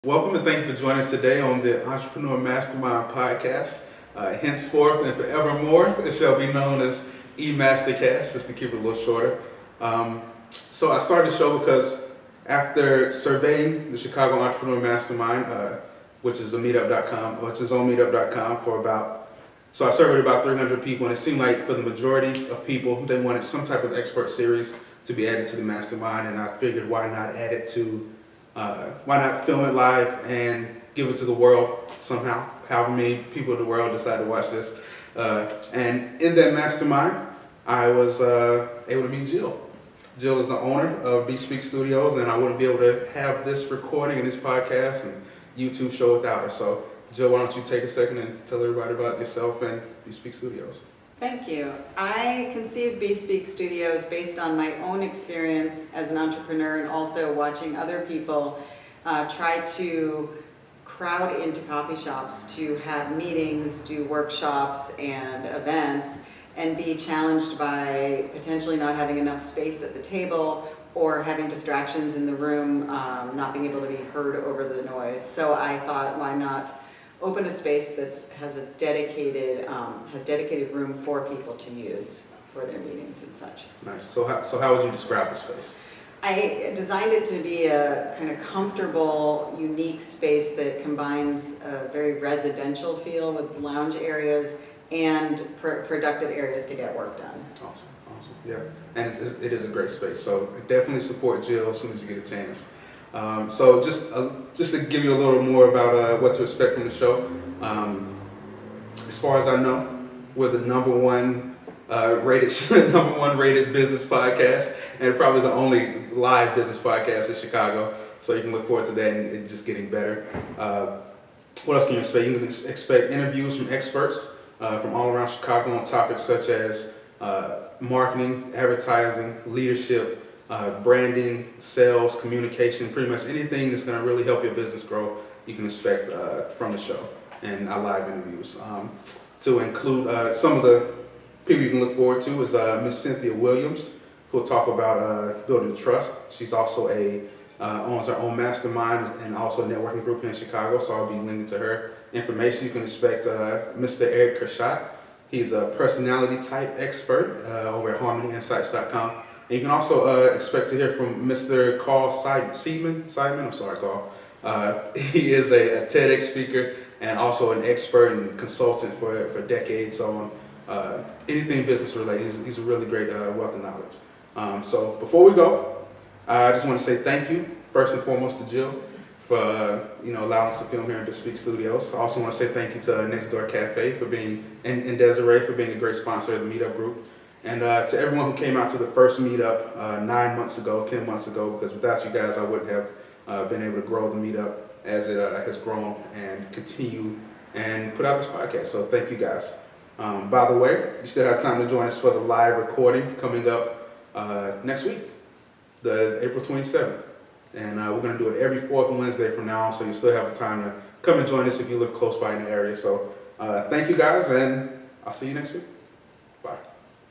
Welcome and thank you for joining us today on the Entrepreneur Mastermind Podcast. Henceforth and forevermore, it shall be known as E-MasterCast, just to keep it a little shorter. So I started the show because after surveying the Chicago Entrepreneur Mastermind, which is on meetup.com for so I surveyed about 300 people, and it seemed like for the majority of people, they wanted some type of expert series to be added to the mastermind, and I figured why not add it to why not film it live and give it to the world somehow, however many people in the world decide to watch this. And in that mastermind, I was able to meet Jill. Jill is the owner of Bespeak Studios, and I wouldn't be able to have this recording and this podcast and YouTube show without her. So, Jill, why don't you take a second and tell everybody about yourself and Bespeak Studios? Thank you. I conceived Bespeak Studios based on my own experience as an entrepreneur and also watching other people try to crowd into coffee shops to have meetings, do workshops and events, and be challenged by potentially not having enough space at the table or having distractions in the room, not being able to be heard over the noise. So I thought, why not open a space that has dedicated room for people to use for their meetings and such. Nice. So how would you describe the space? I designed it to be a kind of comfortable, unique space that combines a very residential feel with lounge areas and productive areas to get work done. Awesome. Yeah, and it is a great space. So definitely support Jill as soon as you get a chance. So just to give you a little more about what to expect from the show, as far as I know, we're the number one rated business podcast, and probably the only live business podcast in Chicago. So you can look forward to that, and it just getting better. What else can you expect? You can expect interviews from experts from all around Chicago on topics such as marketing, advertising, leadership, branding, sales, communication, pretty much anything that's going to really help your business grow, you can expect from the show and our live interviews. To include some of the people you can look forward to is Miss Cynthia Williams, who will talk about building trust. She's also owns her own mastermind and also a networking group here in Chicago, so I'll be linking to her information. You can expect Mr. Eric Kershaw. He's a personality type expert over at harmonyinsights.com. And you can also expect to hear from Mr. Carl Seidman. I'm sorry, Carl. He is a TEDx speaker and also an expert and consultant for decades on anything business related. He's a really great wealth of knowledge. So before we go, I just want to say thank you, first and foremost, to Jill for allowing us to film here in Bespeak Studios. I also want to say thank you to Next Door Cafe for being, and Desiree for being a great sponsor of the Meetup group. And to everyone who came out to the first meetup 10 months ago, because without you guys, I wouldn't have been able to grow the meetup as it has grown and continue and put out this podcast. So thank you guys. By the way, you still have time to join us for the live recording coming up next week, the April 27th. And we're going to do it every fourth Wednesday from now on, so you still have time to come and join us if you live close by in the area. So thank you guys, and I'll see you next week.